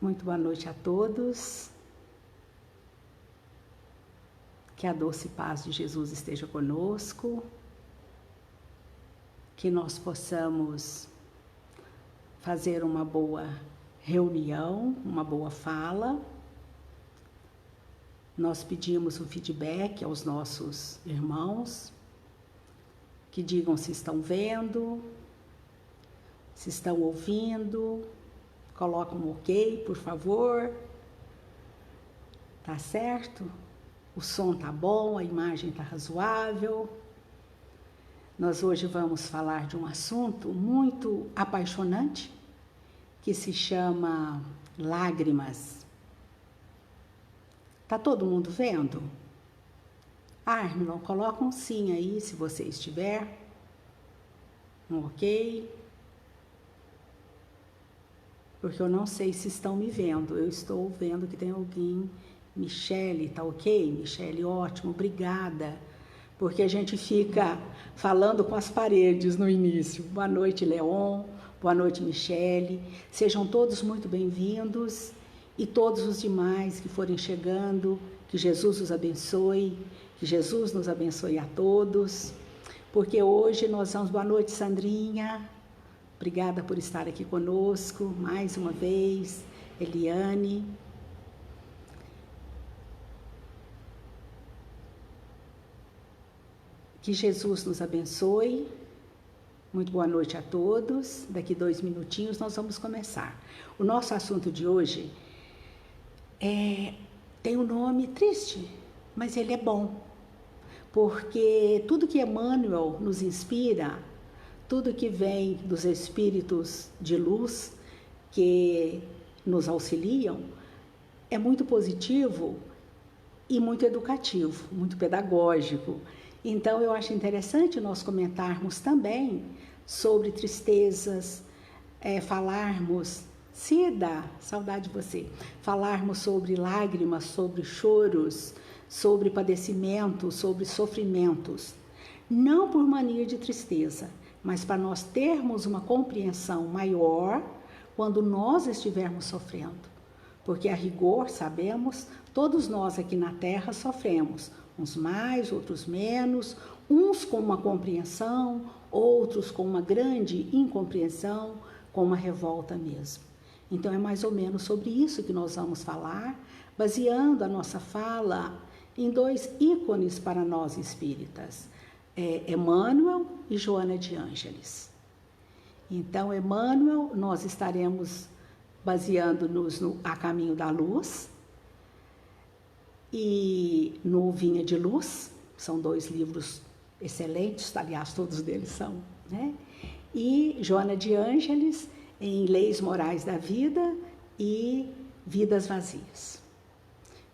Muito boa noite a todos. Que a doce paz de Jesus esteja conosco. Que nós possamos fazer uma boa reunião, uma boa fala. Nós pedimos o feedback aos nossos irmãos, que digam se estão vendo, se estão ouvindo. Coloca um ok, por favor. Tá certo? O som tá bom, a imagem tá razoável. Nós hoje vamos falar de um assunto muito apaixonante, que se chama lágrimas. Tá todo mundo vendo? Armilon, coloca um sim aí, se você estiver. Um ok. Porque eu não sei se estão me vendo. Eu estou vendo que tem alguém. Michele, tá ok? Michele, ótimo, obrigada. Porque a gente fica falando com as paredes no início. Boa noite, Leon. Boa noite, Michele. Sejam todos muito bem-vindos. E todos os demais que forem chegando, que Jesus os abençoe. Que Jesus nos abençoe a todos. Porque hoje nós vamos... Boa noite, Sandrinha. Obrigada por estar aqui conosco, mais uma vez, Eliane. Que Jesus nos abençoe. Muito boa noite a todos. Daqui 2 minutinhos nós vamos começar. O nosso assunto de hoje tem um nome triste, mas ele é bom. Porque tudo que Emmanuel nos inspira, tudo que vem dos espíritos de luz que nos auxiliam é muito positivo e muito educativo, muito pedagógico. Então eu acho interessante nós comentarmos também sobre tristezas, falarmos, Cida, saudade de você, falarmos sobre lágrimas, sobre choros, sobre padecimentos, sobre sofrimentos, não por mania de tristeza, mas para nós termos uma compreensão maior quando nós estivermos sofrendo. Porque a rigor, sabemos, todos nós aqui na Terra sofremos, uns mais, outros menos, uns com uma compreensão, outros com uma grande incompreensão, com uma revolta mesmo. Então é mais ou menos sobre isso que nós vamos falar, baseando a nossa fala em 2 ícones para nós espíritas. Emmanuel e Joana de Ângeles. Então, Emmanuel, nós estaremos baseando-nos no A Caminho da Luz e no Vinha de Luz, são 2 livros excelentes, aliás, todos eles são, né? E Joana de Ângeles em Leis Morais da Vida e Vidas Vazias.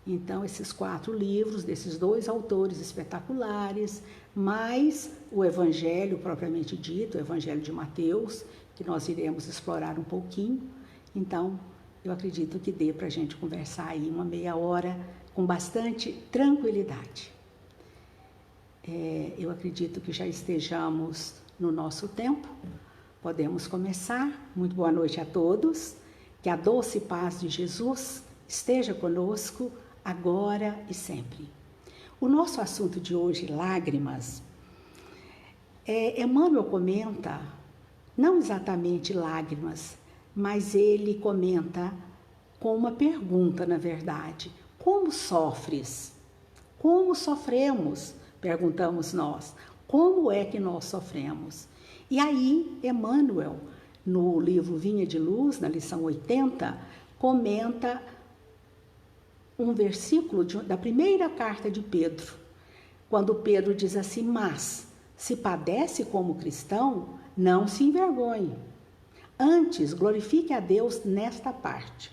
Então, esses 4 livros, desses 2 autores espetaculares, mais o Evangelho propriamente dito, o Evangelho de Mateus, que nós iremos explorar um pouquinho. Então, eu acredito que dê para a gente conversar aí uma meia hora com bastante tranquilidade. Eu acredito que já estejamos no nosso tempo. Podemos começar. Muito boa noite a todos. Que a doce paz de Jesus esteja conosco agora e sempre. O nosso assunto de hoje, lágrimas, Emmanuel comenta, não exatamente lágrimas, mas ele comenta com uma pergunta, na verdade. Como sofres? Como sofremos? Perguntamos nós. Como é que nós sofremos? E aí, Emmanuel, no livro Vinha de Luz, na lição 80, comenta um versículo da primeira carta de Pedro, quando Pedro diz assim: mas, se padece como cristão, não se envergonhe. Antes, glorifique a Deus nesta parte.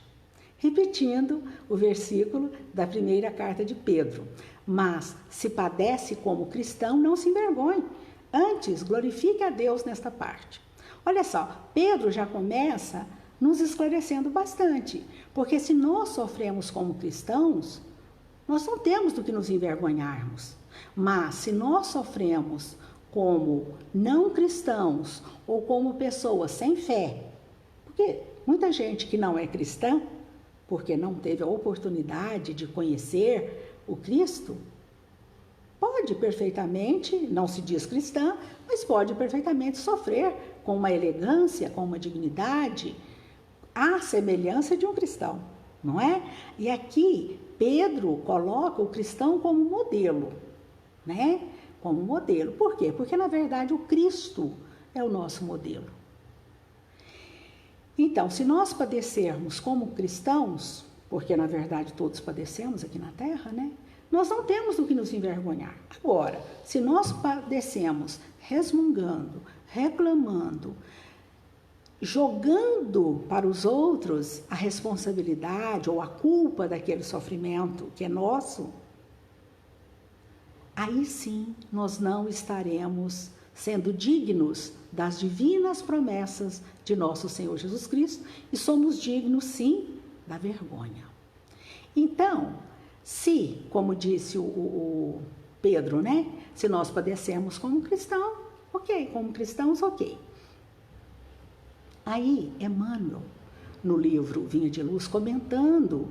Repetindo o versículo da primeira carta de Pedro. Mas, se padece como cristão, não se envergonhe. Antes, glorifique a Deus nesta parte. Olha só, Pedro já começa nos esclarecendo bastante, porque se nós sofremos como cristãos, nós não temos do que nos envergonharmos. Mas se nós sofremos como não cristãos ou como pessoas sem fé, porque muita gente que não é cristã porque não teve a oportunidade de conhecer o Cristo, pode perfeitamente, não se diz cristã, mas pode perfeitamente sofrer com uma elegância, com uma dignidade, à semelhança de um cristão, não é? E aqui Pedro coloca o cristão como modelo, né? Como modelo. Por quê? Porque na verdade o Cristo é o nosso modelo. Então, se nós padecermos como cristãos, porque na verdade todos padecemos aqui na Terra, né? Nós não temos do que nos envergonhar. Agora, se nós padecemos resmungando, reclamando, jogando para os outros a responsabilidade ou a culpa daquele sofrimento que é nosso, aí sim nós não estaremos sendo dignos das divinas promessas de nosso Senhor Jesus Cristo e somos dignos sim da vergonha. Então, se, como disse o Pedro, né? Se nós padecemos como cristão, ok, como cristãos, ok. Aí, Emmanuel, no livro Vinha de Luz, comentando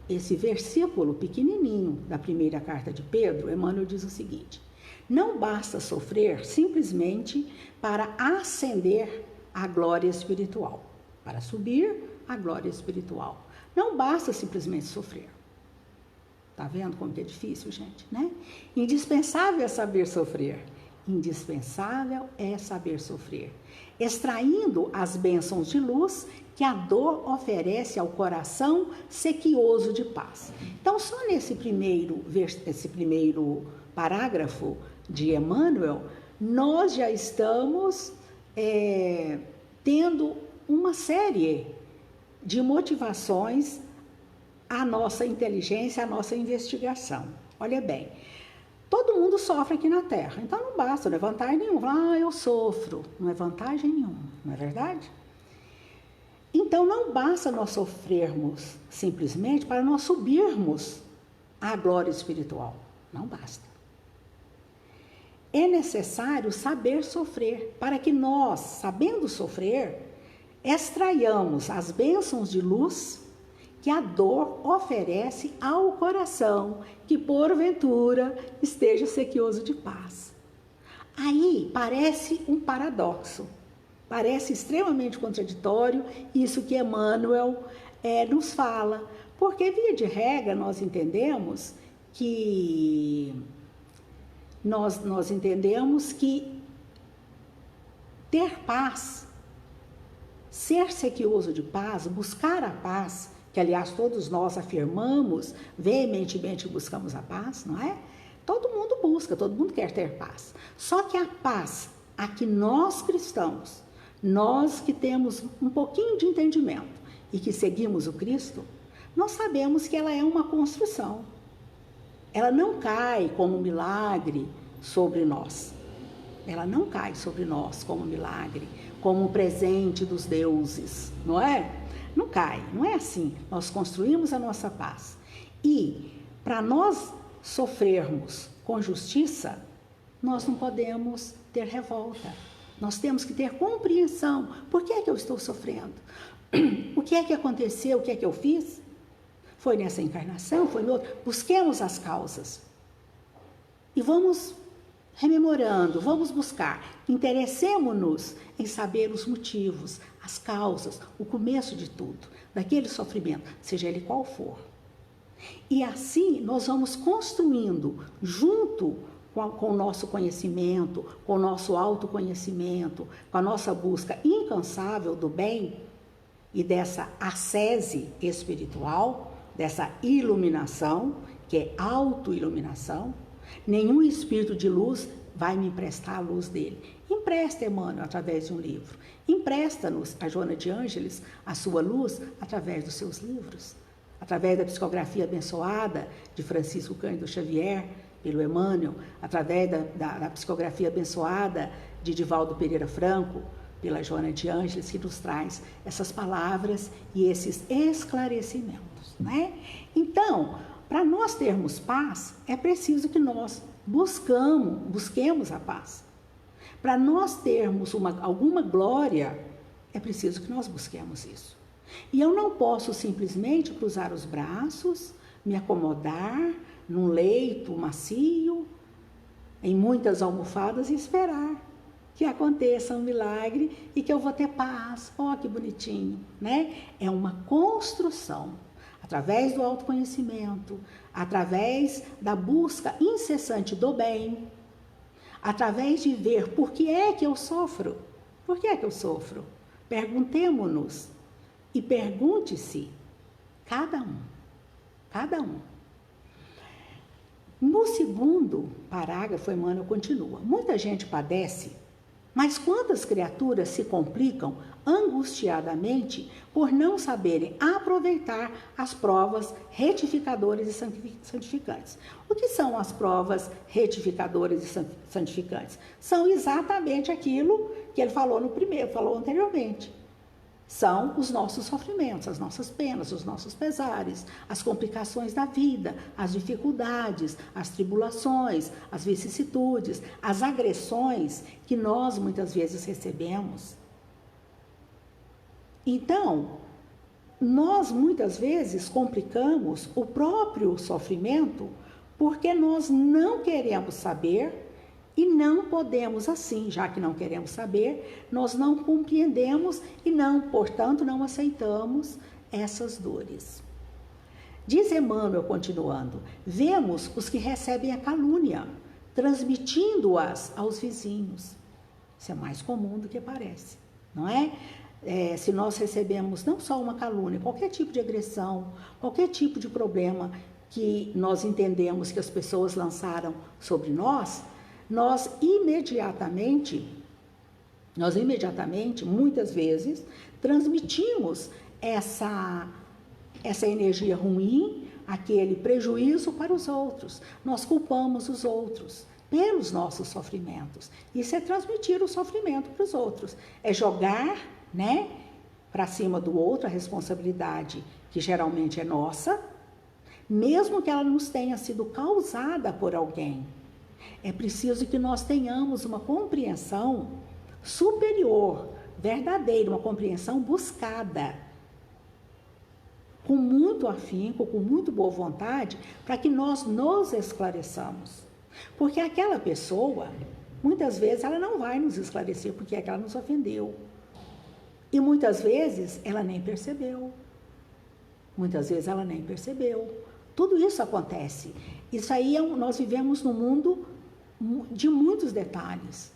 esse versículo pequenininho da primeira carta de Pedro, Emmanuel diz o seguinte: não basta sofrer simplesmente para ascender à glória espiritual, para subir à glória espiritual. Não basta simplesmente sofrer. Tá vendo como que é difícil, gente, né? Indispensável é saber sofrer. Indispensável é saber sofrer, extraindo as bênçãos de luz que a dor oferece ao coração sequioso de paz. Então, só nesse primeiro parágrafo de Emmanuel, nós já estamos tendo uma série de motivações à nossa inteligência, à nossa investigação. Olha bem, todo mundo sofre aqui na Terra, então não basta, não é vantagem nenhuma. Eu sofro, não é vantagem nenhuma, não é verdade? Então não basta nós sofrermos simplesmente para nós subirmos à glória espiritual, não basta. É necessário saber sofrer, para que nós, sabendo sofrer, extraiamos as bênçãos de luz que a dor oferece ao coração, que porventura esteja sequioso de paz. Aí parece um paradoxo, parece extremamente contraditório isso que Emmanuel nos fala, porque via de regra nós entendemos que ter paz, ser sequioso de paz, buscar a paz, que aliás todos nós afirmamos, veementemente buscamos a paz, não é? Todo mundo busca, todo mundo quer ter paz. Só que a paz a que nós cristãos, nós que temos um pouquinho de entendimento e que seguimos o Cristo, nós sabemos que ela é uma construção. Ela não cai como um milagre sobre nós. Ela não cai sobre nós como um milagre, como um presente dos deuses, não é? Não cai, não é assim. Nós construímos a nossa paz. E para nós sofrermos com justiça, nós não podemos ter revolta. Nós temos que ter compreensão. Por que é que eu estou sofrendo? O que é que aconteceu? O que é que eu fiz? Foi nessa encarnação? Foi no outro? Busquemos as causas. E vamos rememorando, vamos buscar. Interessemos-nos em saber os motivos, as causas, o começo de tudo, daquele sofrimento, seja ele qual for. E assim nós vamos construindo, junto com o nosso conhecimento, com o nosso autoconhecimento, com a nossa busca incansável do bem e dessa ascese espiritual, dessa iluminação, que é autoiluminação. Nenhum espírito de luz vai me emprestar a luz dele. Empresta, Emmanuel, através de um livro. Empresta-nos, a Joana de Ângeles, a sua luz através dos seus livros. Através da psicografia abençoada de Francisco Cândido Xavier, pelo Emmanuel, através da psicografia abençoada de Divaldo Pereira Franco, pela Joana de Ângeles, que nos traz essas palavras e esses esclarecimentos, né? Então, para nós termos paz, é preciso que nós busquemos a paz. Para nós termos alguma glória, é preciso que nós busquemos isso. E eu não posso simplesmente cruzar os braços, me acomodar num leito macio, em muitas almofadas e esperar que aconteça um milagre e que eu vou ter paz. Oh, que bonitinho, né? É uma construção. Através do autoconhecimento, através da busca incessante do bem, através de ver por que é que eu sofro. Por que é que eu sofro? Perguntemo-nos e pergunte-se, cada um. No segundo parágrafo, Emmanuel continua. Muita gente padece, mas quantas criaturas se complicam angustiadamente por não saberem aproveitar as provas retificadoras e santificantes. O que são as provas retificadoras e santificantes? São exatamente aquilo que ele falou anteriormente. São os nossos sofrimentos, as nossas penas, os nossos pesares, as complicações da vida, as dificuldades, as tribulações, as vicissitudes, as agressões que nós muitas vezes recebemos. Então, nós muitas vezes complicamos o próprio sofrimento porque nós não queremos saber e não podemos assim, já que não queremos saber, nós não compreendemos e portanto, não aceitamos essas dores. Diz Emmanuel, continuando, vemos os que recebem a calúnia, transmitindo-as aos vizinhos. Isso é mais comum do que parece, não é? Se nós recebemos não só uma calúnia, qualquer tipo de agressão, qualquer tipo de problema que nós entendemos que as pessoas lançaram sobre nós imediatamente, muitas vezes, transmitimos essa energia ruim, aquele prejuízo para os outros. Nós culpamos os outros pelos nossos sofrimentos. Isso é transmitir o sofrimento para os outros. É jogar, para cima do outro a responsabilidade que geralmente é nossa, mesmo que ela nos tenha sido causada por alguém. É preciso que nós tenhamos uma compreensão superior, verdadeira, uma compreensão buscada, com muito afinco, com muito boa vontade, para que nós nos esclareçamos. Porque aquela pessoa, muitas vezes, ela não vai nos esclarecer porque é que ela nos ofendeu. E muitas vezes, ela nem percebeu. Tudo isso acontece. Isso aí, nós vivemos num mundo de muitos detalhes.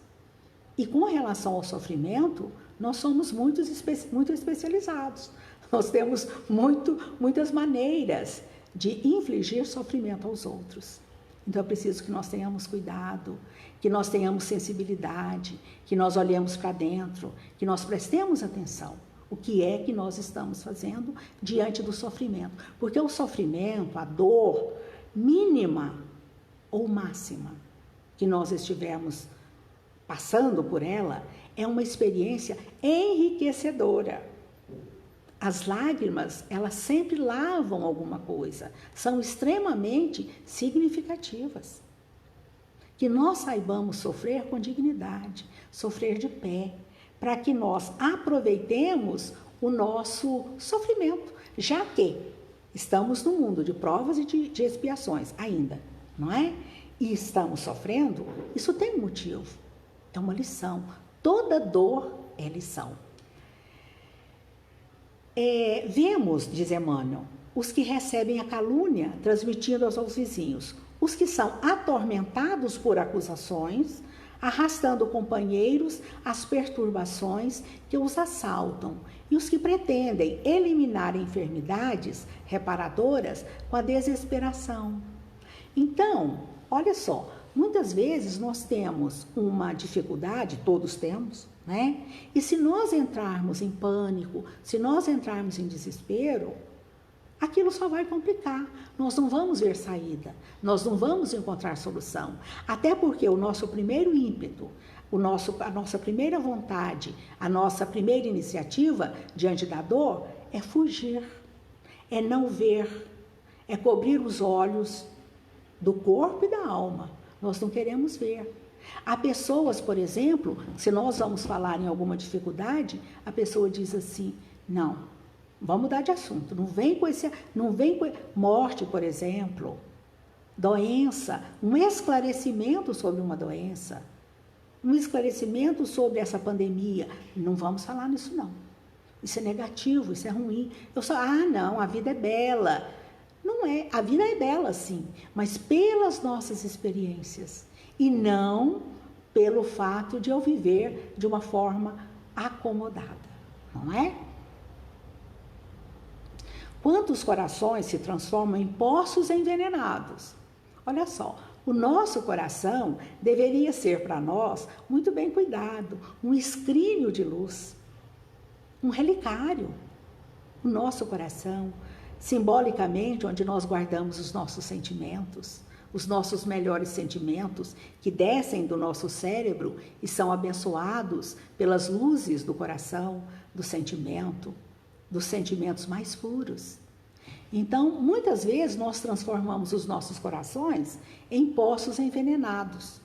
E com relação ao sofrimento, nós somos muito especializados. Nós temos muitas maneiras de infligir sofrimento aos outros. Então é preciso que nós tenhamos cuidado, que nós tenhamos sensibilidade, que nós olhemos para dentro, que nós prestemos atenção. O que é que nós estamos fazendo diante do sofrimento? Porque o sofrimento, a dor mínima ou máxima que nós estivermos passando por ela, é uma experiência enriquecedora. As lágrimas, elas sempre lavam alguma coisa, são extremamente significativas. Que nós saibamos sofrer com dignidade, sofrer de pé, para que nós aproveitemos o nosso sofrimento, já que estamos num mundo de provas e de expiações ainda, não é? E estamos sofrendo, isso tem um motivo, é uma lição. Toda dor é lição. Vemos, diz Emmanuel, os que recebem a calúnia transmitindo-as aos vizinhos, os que são atormentados por acusações, arrastando companheiros às perturbações que os assaltam, e os que pretendem eliminar enfermidades reparadoras com a desesperação. Então, olha só, muitas vezes nós temos uma dificuldade, todos temos, né? E se nós entrarmos em pânico, se nós entrarmos em desespero, aquilo só vai complicar. Nós não vamos ver saída, nós não vamos encontrar solução. Até porque o nosso primeiro ímpeto, a nossa primeira vontade, a nossa primeira iniciativa diante da dor é fugir, é não ver, é cobrir os olhos do corpo e da alma. Nós não queremos ver. Há pessoas, por exemplo, se nós vamos falar em alguma dificuldade, a pessoa diz assim, não Vamos mudar de assunto. Não vem com morte, por exemplo, doença, um esclarecimento sobre uma doença, um esclarecimento sobre essa pandemia. Não vamos falar nisso, não. Isso é negativo, isso é ruim. Não, a vida é bela. Não é, a vida é bela sim, mas pelas nossas experiências e não pelo fato de eu viver de uma forma acomodada, não é? Quantos corações se transformam em poços envenenados? Olha só, o nosso coração deveria ser para nós muito bem cuidado, um escrínio de luz, um relicário. O nosso coração, simbolicamente, onde nós guardamos os nossos sentimentos, os nossos melhores sentimentos que descem do nosso cérebro e são abençoados pelas luzes do coração, do sentimento, dos sentimentos mais puros. Então, muitas vezes nós transformamos os nossos corações em poços envenenados.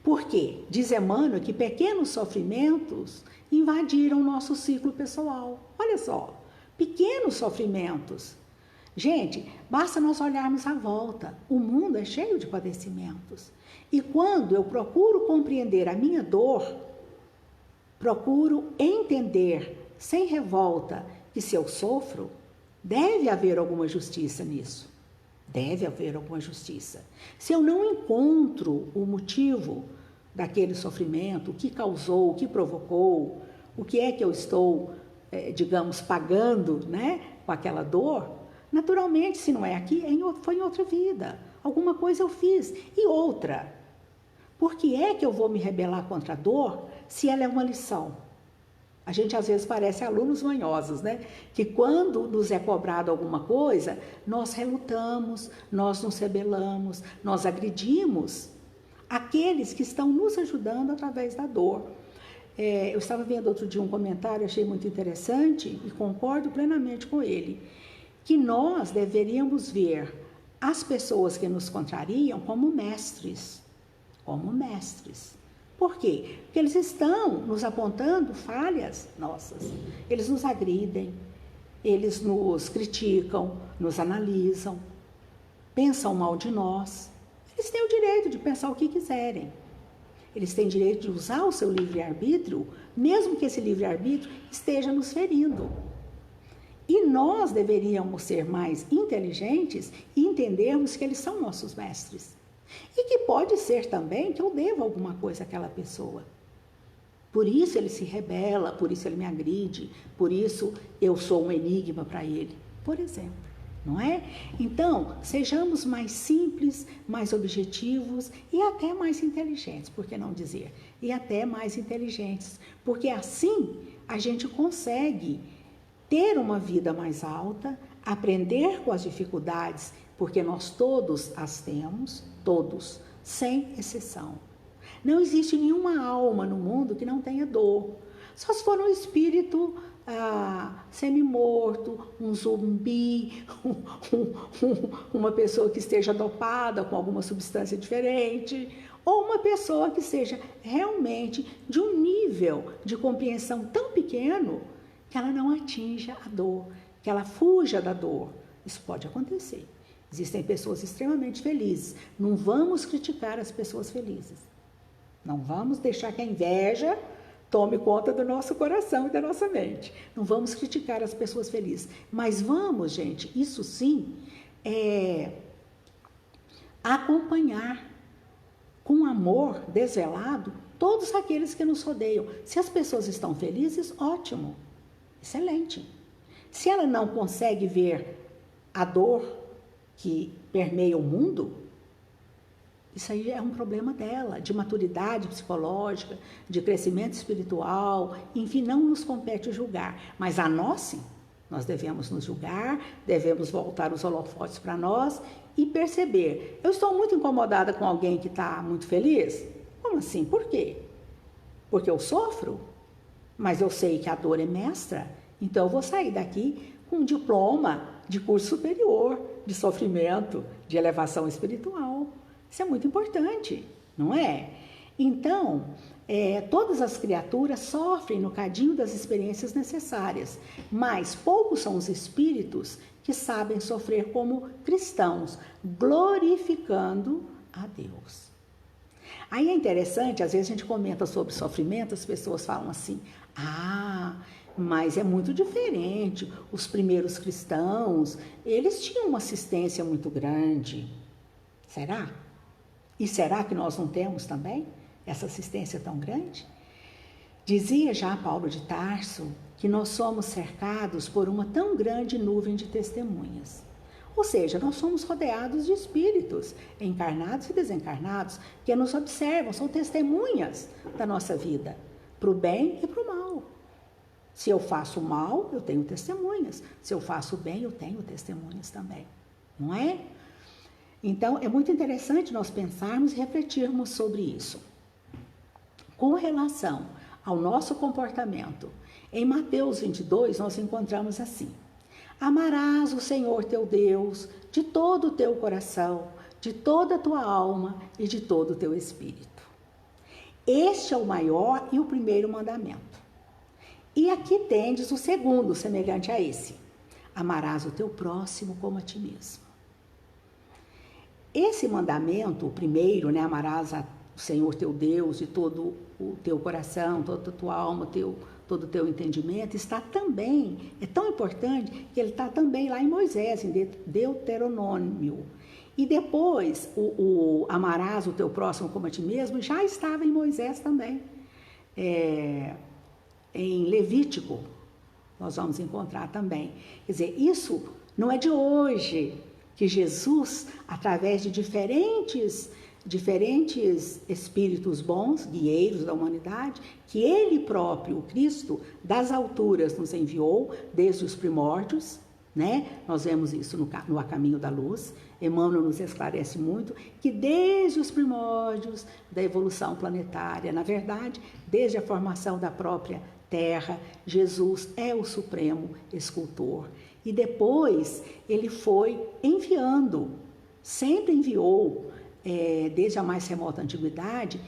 Por quê? Diz Emmanuel que pequenos sofrimentos invadiram o nosso ciclo pessoal. Olha só, pequenos sofrimentos. Gente, basta nós olharmos à volta. O mundo é cheio de padecimentos. E quando eu procuro compreender a minha dor, procuro entender, sem revolta, que se eu sofro, deve haver alguma justiça nisso. Deve haver alguma justiça. Se eu não encontro o motivo daquele sofrimento, o que causou, o que provocou, o que é que eu estou, digamos, pagando, né, com aquela dor, naturalmente, se não é aqui, foi em outra vida. Alguma coisa eu fiz. E outra, por que é que eu vou me rebelar contra a dor se ela é uma lição? A gente às vezes parece alunos manhosos, né? Que quando nos é cobrado alguma coisa, nós relutamos, nós nos rebelamos, nós agredimos aqueles que estão nos ajudando através da dor. Eu estava vendo outro dia um comentário, achei muito interessante e concordo plenamente com ele, que nós deveríamos ver as pessoas que nos contrariam como mestres. Como mestres. Por quê? Porque eles estão nos apontando falhas nossas. Eles nos agridem, eles nos criticam, nos analisam, pensam mal de nós. Eles têm o direito de pensar o que quiserem. Eles têm direito de usar o seu livre-arbítrio, mesmo que esse livre-arbítrio esteja nos ferindo. E nós deveríamos ser mais inteligentes e entendermos que eles são nossos mestres. E que pode ser também que eu deva alguma coisa àquela pessoa. Por isso ele se rebela, por isso ele me agride, por isso eu sou um enigma para ele, por exemplo, não é? Então, sejamos mais simples, mais objetivos e até mais inteligentes, por que não dizer? E até mais inteligentes, porque assim a gente consegue ter uma vida mais alta, aprender com as dificuldades, porque nós todos as temos, todos, sem exceção. Não existe nenhuma alma no mundo que não tenha dor. Só se for um espírito semi-morto, um zumbi, uma pessoa que esteja dopada com alguma substância diferente, ou uma pessoa que seja realmente de um nível de compreensão tão pequeno que ela não atinja a dor, que ela fuja da dor. Isso pode acontecer. Existem pessoas extremamente felizes. Não vamos criticar as pessoas felizes. Não vamos deixar que a inveja tome conta do nosso coração e da nossa mente. Não vamos criticar as pessoas felizes. Mas vamos, gente, isso sim, acompanhar com amor desvelado todos aqueles que nos rodeiam. Se as pessoas estão felizes, ótimo, excelente. Se ela não consegue ver a dor que permeia o mundo, isso aí é um problema dela, de maturidade psicológica, de crescimento espiritual, enfim, não nos compete julgar, mas a nós sim, nós devemos nos julgar, devemos voltar os holofotes para nós e perceber, eu estou muito incomodada com alguém que está muito feliz? Como assim? Por quê? Porque eu sofro, mas eu sei que a dor é mestra, então eu vou sair daqui com um diploma de curso superior, de sofrimento, de elevação espiritual. Isso é muito importante, não é? Então, todas as criaturas sofrem no cadinho das experiências necessárias, mas poucos são os espíritos que sabem sofrer como cristãos, glorificando a Deus. Aí é interessante, às vezes a gente comenta sobre sofrimento, as pessoas falam assim, mas é muito diferente, os primeiros cristãos, eles tinham uma assistência muito grande. Será? E será que nós não temos também essa assistência tão grande? Dizia já Paulo de Tarso que nós somos cercados por uma tão grande nuvem de testemunhas. Ou seja, nós somos rodeados de espíritos, encarnados e desencarnados, que nos observam, são testemunhas da nossa vida, para o bem e para o mal. Se eu faço mal, eu tenho testemunhas. Se eu faço bem, eu tenho testemunhas também. Não é? Então, é muito interessante nós pensarmos e refletirmos sobre isso. Com relação ao nosso comportamento, em Mateus 22, nós encontramos assim: amarás o Senhor teu Deus de todo o teu coração, de toda a tua alma e de todo o teu espírito. Este é o maior e o primeiro mandamento. E aqui tendes o segundo, semelhante a esse: amarás o teu próximo como a ti mesmo. Esse mandamento, o primeiro, amarás o Senhor teu Deus de todo o teu coração, toda a tua alma, todo o teu entendimento, está também, é tão importante que ele está também lá em Moisés, em Deuteronômio. E depois, amarás o teu próximo como a ti mesmo, já estava em Moisés também. Em Levítico, nós vamos encontrar também. Quer dizer, isso não é de hoje, que Jesus, através de diferentes espíritos bons, guieiros da humanidade, que ele próprio, o Cristo, das alturas nos enviou, desde os primórdios, Nós vemos isso no A Caminho da Luz. Emmanuel nos esclarece muito que desde os primórdios da evolução planetária, na verdade, desde a formação da própria Terra, Jesus é o supremo escultor. E depois ele foi enviando, sempre enviou, desde a mais remota antiguidade,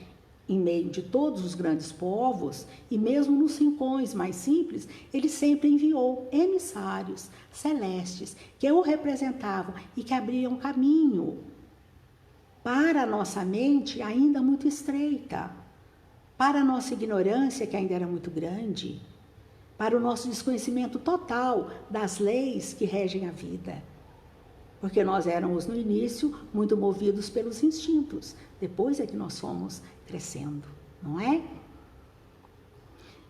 em meio de todos os grandes povos, e mesmo nos rincões mais simples, ele sempre enviou emissários celestes que o representavam e que abriam caminho para a nossa mente ainda muito estreita, para a nossa ignorância que ainda era muito grande, para o nosso desconhecimento total das leis que regem a vida. Porque nós éramos no início muito movidos pelos instintos, depois é que nós fomos crescendo, não é?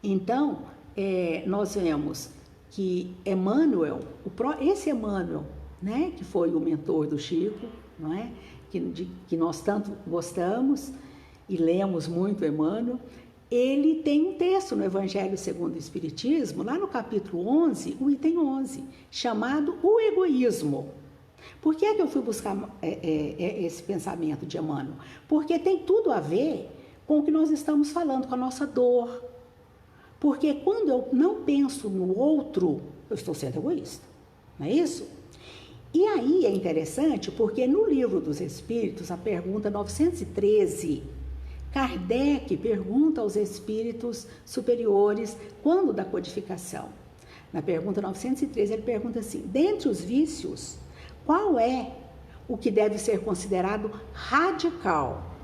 Então, nós vemos que Emmanuel, esse Emmanuel, que foi o mentor do Chico, não é? Que nós tanto gostamos e lemos muito Emmanuel, ele tem um texto no Evangelho segundo o Espiritismo, lá no capítulo 11, o item 11, chamado O Egoísmo. Por que é que eu fui buscar esse pensamento de Emmanuel? Porque tem tudo a ver com o que nós estamos falando, com a nossa dor. Porque quando eu não penso no outro, eu estou sendo egoísta, não é isso? E aí é interessante porque no Livro dos Espíritos, a pergunta 913, Kardec pergunta aos espíritos superiores quando da codificação. Na pergunta 913 ele pergunta assim: dentre os vícios, qual é o que deve ser considerado radical?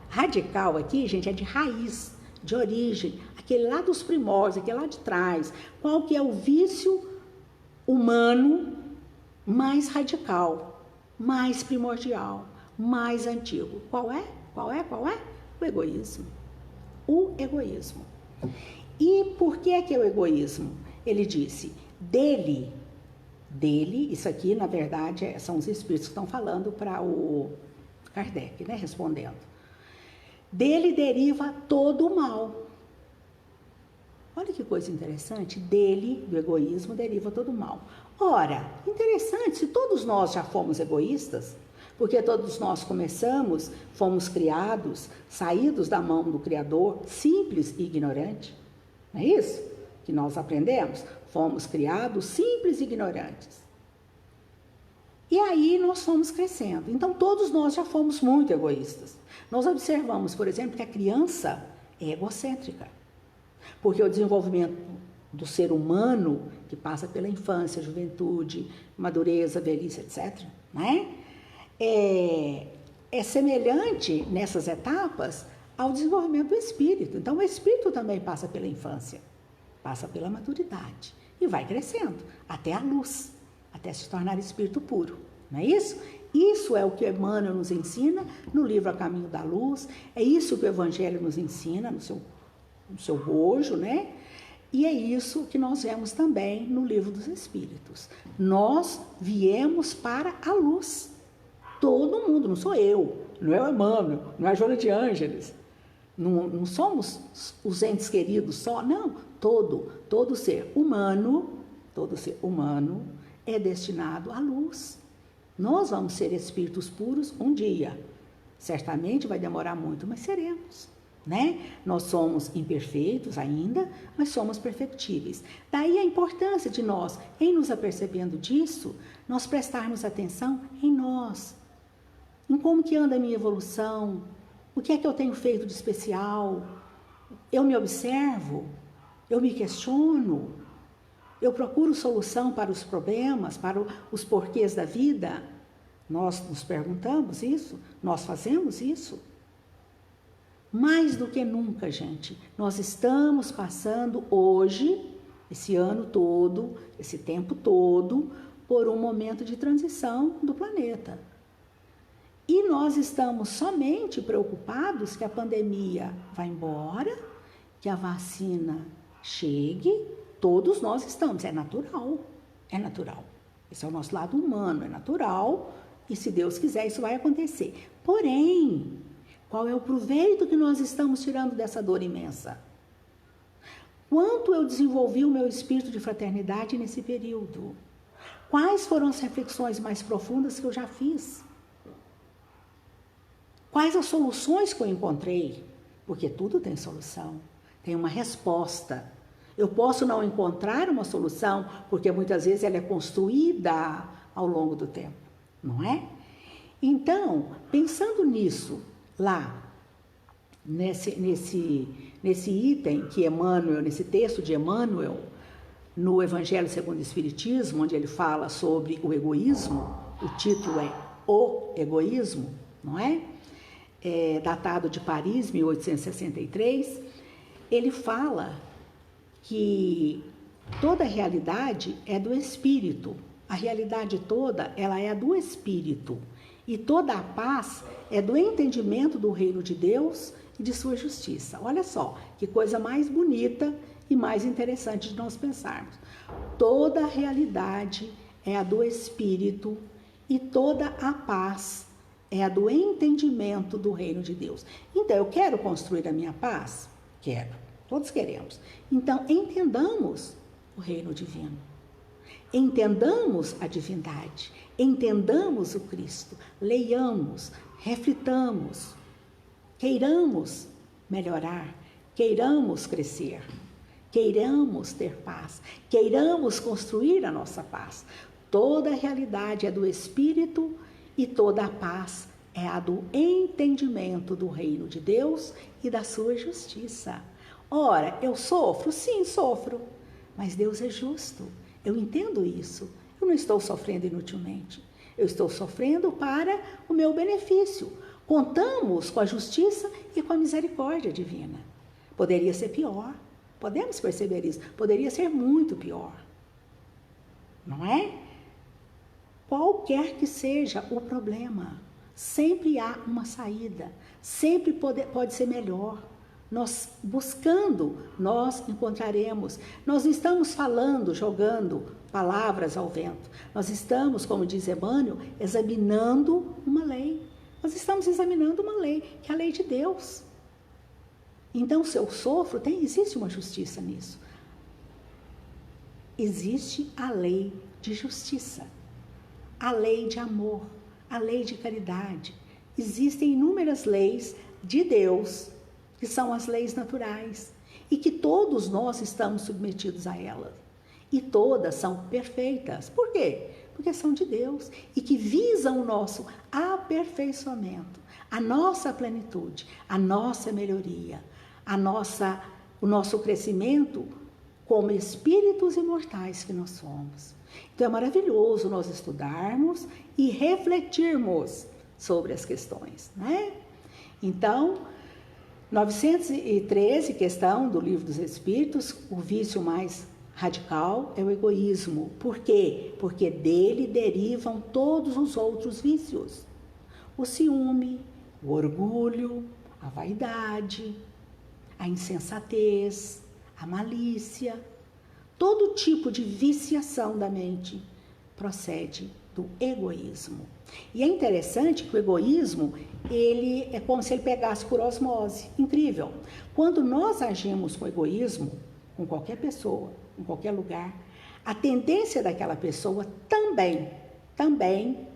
Radical aqui, gente, é de raiz, de origem, aquele lá dos primórdios, aquele lá de trás. Qual que é o vício humano mais radical, mais primordial, mais antigo? Qual é? O egoísmo. O egoísmo. E por que é o egoísmo? Ele disse, dele, isso aqui, na verdade, são os espíritos que estão falando para o Kardec, respondendo. Dele deriva todo o mal. Olha que coisa interessante, dele, do egoísmo, deriva todo o mal. Ora, interessante, se todos nós já fomos egoístas, porque todos nós fomos criados, saídos da mão do Criador, simples e ignorante, não é isso que nós aprendemos? Fomos criados simples e ignorantes. E aí nós fomos crescendo. Então todos nós já fomos muito egoístas. Nós observamos, por exemplo, que a criança é egocêntrica. Porque o desenvolvimento do ser humano, que passa pela infância, juventude, madureza, velhice, etc., né? É semelhante nessas etapas ao desenvolvimento do espírito. Então o espírito também passa pela infância, passa pela maturidade e vai crescendo até a luz, até se tornar espírito puro, não é isso? Isso é o que Emmanuel nos ensina no livro A Caminho da Luz, é isso que o Evangelho nos ensina no seu bojo, né? E é isso que nós vemos também no livro dos Espíritos. Nós viemos para a luz. Todo mundo, não sou eu, não é o Emmanuel, não é a Joana de Ângeles, não somos os entes queridos só, não. Todo ser humano é destinado à luz. Nós vamos ser espíritos puros um dia. Certamente vai demorar muito, mas seremos, né? Nós somos imperfeitos ainda, mas somos perfectíveis. Daí a importância de nós, em nos apercebendo disso, nós prestarmos atenção em nós, em como que anda a minha evolução, o que é que eu tenho feito de especial. Eu me observo, eu me questiono, eu procuro solução para os problemas, para os porquês da vida. Nós nos perguntamos isso, nós fazemos isso. Mais do que nunca, gente, nós estamos passando hoje, esse ano todo, esse tempo todo, por um momento de transição do planeta. E nós estamos somente preocupados que a pandemia vá embora, que a vacina chegue, todos nós estamos, é natural. Esse é o nosso lado humano, é natural, e se Deus quiser isso vai acontecer. Porém, qual é o proveito que nós estamos tirando dessa dor imensa? Quanto eu desenvolvi o meu espírito de fraternidade nesse período? Quais foram as reflexões mais profundas que eu já fiz? Quais as soluções que eu encontrei? Porque tudo tem solução, tem uma resposta. Eu posso não encontrar uma solução, porque muitas vezes ela é construída ao longo do tempo, não é? Então, pensando nisso, lá, nesse item que Emmanuel, nesse texto de Emmanuel, no Evangelho segundo o Espiritismo, onde ele fala sobre o egoísmo, o título é O Egoísmo, não é? Datado de Paris, 1863, ele fala que toda a realidade é do espírito, a realidade toda ela é do espírito, e toda a paz é do entendimento do reino de Deus e de sua justiça. Olha só, que coisa mais bonita e mais interessante de nós pensarmos. Toda a realidade é a do espírito e toda a paz é a do entendimento do reino de Deus. Então, eu quero construir a minha paz? Quero. Todos queremos. Então, entendamos o reino divino. Entendamos a divindade. Entendamos o Cristo. Leiamos, reflitamos. Queiramos melhorar. Queiramos crescer. Queiramos ter paz. Queiramos construir a nossa paz. Toda a realidade é do Espírito e toda a paz é a do entendimento do reino de Deus e da sua justiça. Ora, eu sofro? Sim, sofro. Mas Deus é justo. Eu entendo isso. Eu não estou sofrendo inutilmente. Eu estou sofrendo para o meu benefício. Contamos com a justiça e com a misericórdia divina. Poderia ser pior. Podemos perceber isso. Poderia ser muito pior. Não é? Qualquer que seja o problema, sempre há uma saída, sempre pode ser melhor. Nós buscando, nós encontraremos. Nós não estamos falando, jogando palavras ao vento. Nós estamos, como diz Emmanuel, examinando uma lei. Nós estamos examinando uma lei, que é a lei de Deus. Então, se eu sofro, existe uma justiça nisso. Existe a lei de justiça. A lei de amor, a lei de caridade. Existem inúmeras leis de Deus, que são as leis naturais, e que todos nós estamos submetidos a elas. E todas são perfeitas. Por quê? porque são de Deus e que visam o nosso aperfeiçoamento, a nossa plenitude, a nossa melhoria, o nosso crescimento como espíritos imortais que nós somos. Então é maravilhoso nós estudarmos e refletirmos sobre as questões, né? Então, 913, questão do Livro dos Espíritos, o vício mais radical é o egoísmo. Por quê? Porque dele derivam todos os outros vícios. O ciúme, o orgulho, a vaidade, a insensatez, a malícia, todo tipo de viciação da mente procede do egoísmo. E é interessante que o egoísmo, ele é como se ele pegasse por osmose. Incrível. Quando nós agimos com egoísmo, com qualquer pessoa, em qualquer lugar, a tendência daquela pessoa também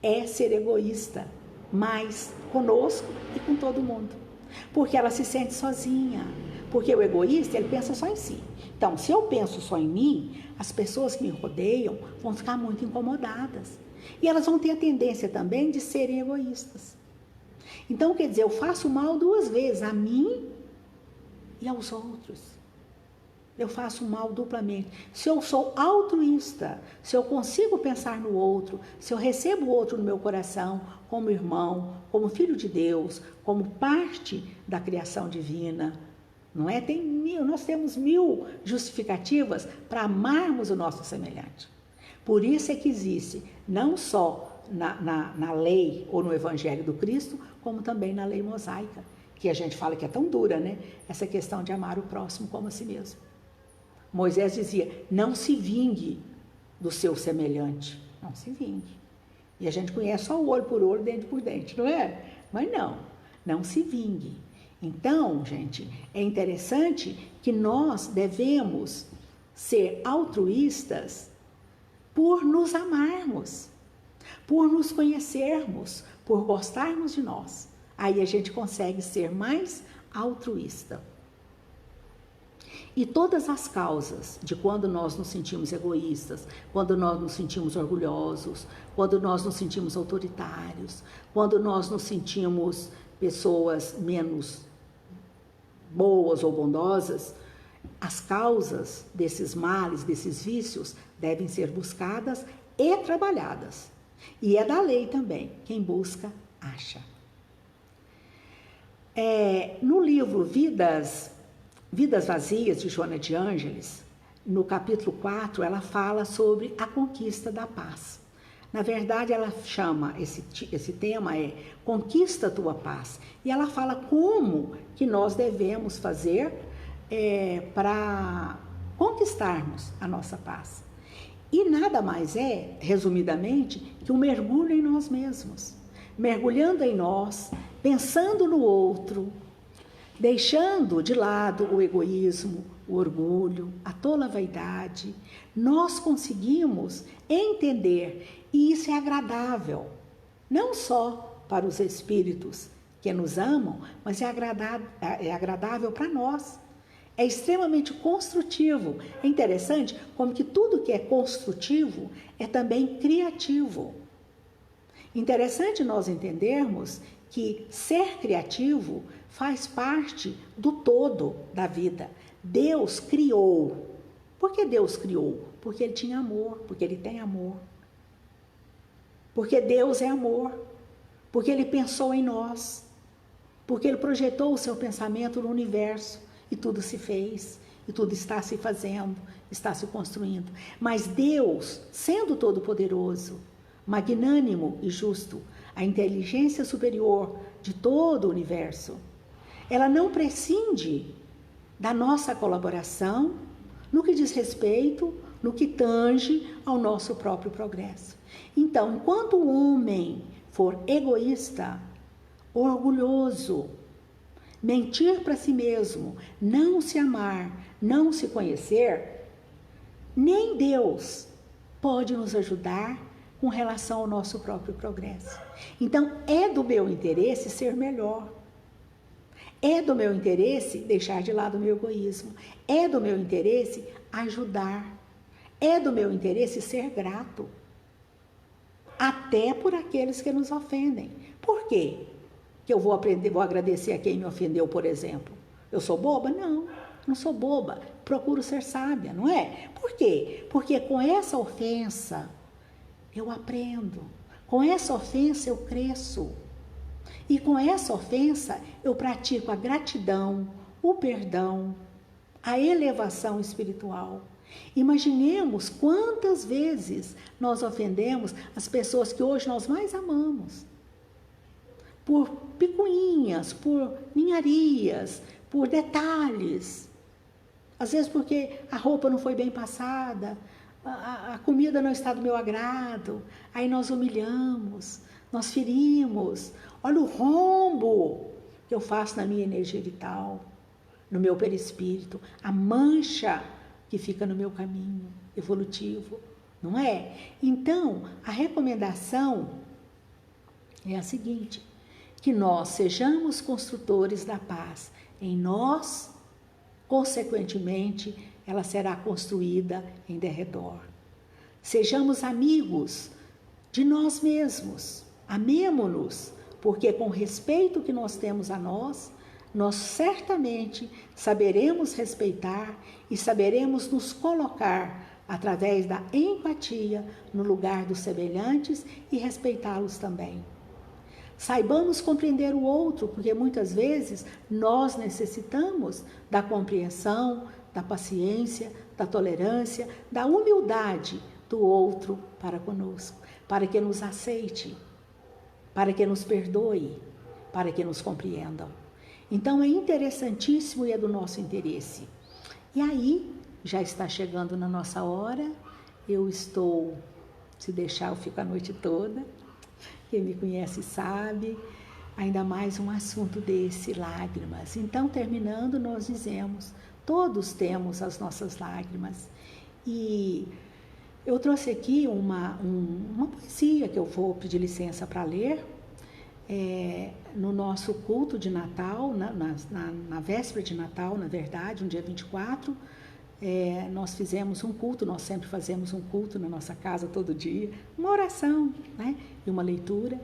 é ser egoísta, mas conosco e com todo mundo. Porque ela se sente sozinha. Porque o egoísta, ele pensa só em si. Então, se eu penso só em mim, as pessoas que me rodeiam vão ficar muito incomodadas. E elas vão ter a tendência também de serem egoístas. Então, quer dizer, eu faço mal duas vezes, a mim e aos outros. Eu faço mal duplamente. Se eu sou altruísta, se eu consigo pensar no outro, se eu recebo o outro no meu coração, como irmão, como filho de Deus, como parte da criação divina, não é? Nós temos 1000 justificativas para amarmos o nosso semelhante. Por isso é que existe, não só na lei ou no Evangelho do Cristo, como também na lei mosaica, que a gente fala que é tão dura, né? Essa questão de amar o próximo como a si mesmo. Moisés dizia, não se vingue do seu semelhante, não se vingue. E a gente conhece só o olho por olho, dente por dente, não é? Mas não se vingue. Então, gente, é interessante que nós devemos ser altruístas por nos amarmos, por nos conhecermos, por gostarmos de nós. Aí a gente consegue ser mais altruísta. E todas as causas de quando nós nos sentimos egoístas, quando nós nos sentimos orgulhosos, quando nós nos sentimos autoritários, quando nós nos sentimos pessoas menos boas ou bondosas, as causas desses males, desses vícios, devem ser buscadas e trabalhadas. E é da lei também, quem busca, acha. No livro Vidas Vazias, de Joana de Ângeles, no capítulo 4, ela fala sobre a conquista da paz. Na verdade, ela chama, esse tema é Conquista a Tua Paz. E ela fala como que nós devemos fazer para conquistarmos a nossa paz. E nada mais é, resumidamente, que um mergulho em nós mesmos. Mergulhando em nós, pensando no outro, deixando de lado o egoísmo, o orgulho, a tola vaidade, nós conseguimos entender, e isso é agradável, não só para os espíritos que nos amam, mas é agradável para nós. É extremamente construtivo. É interessante como que tudo que é construtivo é também criativo. Interessante nós entendermos que ser criativo faz parte do todo da vida. Deus criou. Por que Deus criou? Porque Ele tinha amor, porque Ele tem amor. Porque Deus é amor. Porque Ele pensou em nós. Porque Ele projetou o seu pensamento no universo. E tudo se fez, e tudo está se fazendo, está se construindo. Mas Deus, sendo todo-poderoso, magnânimo e justo, a inteligência superior de todo o universo, ela não prescinde da nossa colaboração no que diz respeito, no que tange ao nosso próprio progresso. Então, enquanto o homem for egoísta, orgulhoso, mentir para si mesmo, não se amar, não se conhecer, nem Deus pode nos ajudar com relação ao nosso próprio progresso. Então, é do meu interesse ser melhor. É do meu interesse deixar de lado o meu egoísmo. É do meu interesse ajudar. É do meu interesse ser grato. até por aqueles que nos ofendem. Por quê? Que eu vou agradecer a quem me ofendeu, por exemplo? Eu sou boba? Não sou boba. Procuro ser sábia, não é? Por quê? Porque com essa ofensa eu aprendo. Com essa ofensa eu cresço. E com essa ofensa eu pratico a gratidão, o perdão, a elevação espiritual. Imaginemos quantas vezes nós ofendemos as pessoas que hoje nós mais amamos. Por picuinhas, por ninharias, por detalhes. Às vezes porque a roupa não foi bem passada, a comida não está do meu agrado, aí nós humilhamos, nós ferimos. Olha o rombo que eu faço na minha energia vital, no meu perispírito, a mancha que fica no meu caminho evolutivo, não é? Então, a recomendação é a seguinte: que nós sejamos construtores da paz em nós, consequentemente, ela será construída em derredor. Sejamos amigos de nós mesmos, amemo-nos, porque com o respeito que nós temos a nós certamente saberemos respeitar e saberemos nos colocar através da empatia no lugar dos semelhantes e respeitá-los também. Saibamos compreender o outro, porque muitas vezes nós necessitamos da compreensão, da paciência, da tolerância, da humildade do outro para conosco, para que nos aceite, para que nos perdoe, para que nos compreendam. Então é interessantíssimo e é do nosso interesse. E aí, já está chegando na nossa hora, se deixar eu fico a noite toda. Quem me conhece sabe, ainda mais um assunto desse, lágrimas. Então, terminando, nós dizemos, todos temos as nossas lágrimas. E eu trouxe aqui uma poesia que eu vou pedir licença para ler. No nosso culto de Natal, na véspera de Natal, na verdade, no dia 24, nós fizemos um culto, nós sempre fazemos um culto na nossa casa todo dia, uma oração, né? E uma leitura,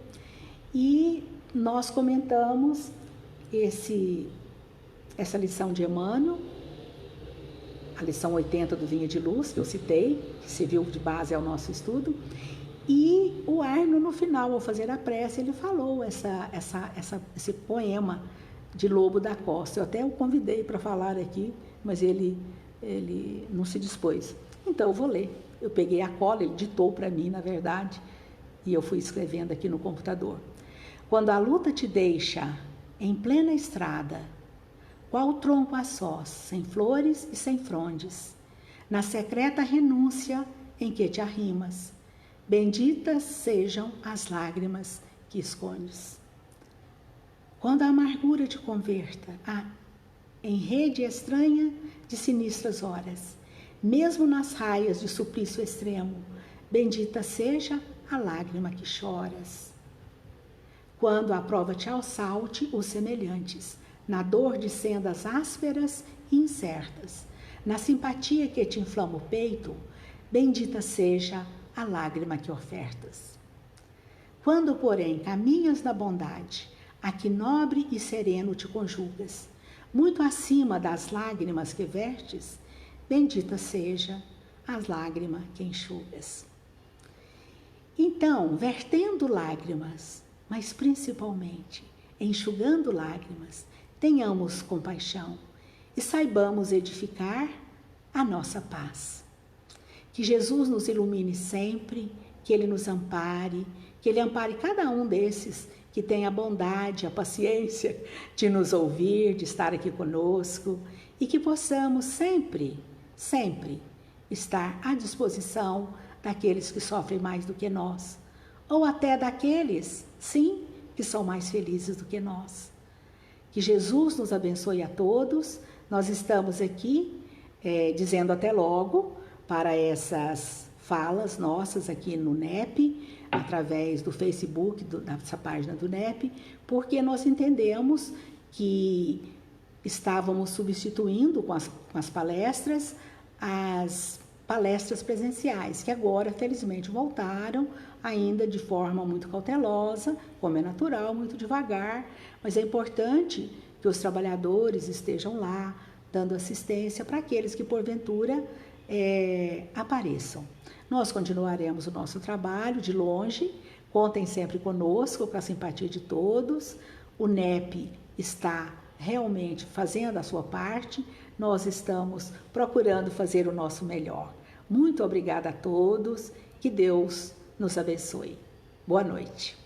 e nós comentamos essa lição de Emmanuel, a lição 80 do Vinha de Luz, que eu citei, que serviu de base ao nosso estudo, e o Arno, no final, ao fazer a prece, ele falou esse poema de Lobo da Costa. Eu até o convidei para falar aqui, mas ele não se dispôs. Então, eu vou ler. Eu peguei a cola, ele ditou para mim, na verdade, e eu fui escrevendo aqui no computador. Quando a luta te deixa em plena estrada, qual tronco a sós, sem flores e sem frondes, na secreta renúncia em que te arrimas, benditas sejam as lágrimas que escondes. Quando a amargura te converta em rede estranha de sinistras horas, mesmo nas raias de suplício extremo, bendita seja a lágrima que choras. Quando a prova te assalte os semelhantes, na dor de sendas ásperas e incertas, na simpatia que te inflama o peito, bendita seja a lágrima que ofertas. Quando, porém, caminhas na bondade, a que nobre e sereno te conjugas, muito acima das lágrimas que vertes, bendita seja a lágrima que enxugas. Então, vertendo lágrimas, mas principalmente enxugando lágrimas, tenhamos compaixão e saibamos edificar a nossa paz. Que Jesus nos ilumine sempre, que Ele nos ampare, que Ele ampare cada um desses que tem a bondade, a paciência de nos ouvir, de estar aqui conosco, e que possamos sempre, sempre estar à disposição daqueles que sofrem mais do que nós, ou até daqueles, sim, que são mais felizes do que nós. Que Jesus nos abençoe a todos. Nós estamos aqui dizendo até logo para essas falas nossas aqui no NEP, através do Facebook, dessa página do NEP, porque nós entendemos que estávamos substituindo com as palestras as palestras presenciais, que agora, felizmente, voltaram, ainda de forma muito cautelosa, como é natural, muito devagar, mas é importante que os trabalhadores estejam lá, dando assistência para aqueles que, porventura, apareçam. Nós continuaremos o nosso trabalho de longe, contem sempre conosco, com a simpatia de todos. O NEP está realmente fazendo a sua parte, nós estamos procurando fazer o nosso melhor. Muito obrigada a todos, que Deus nos abençoe. Boa noite.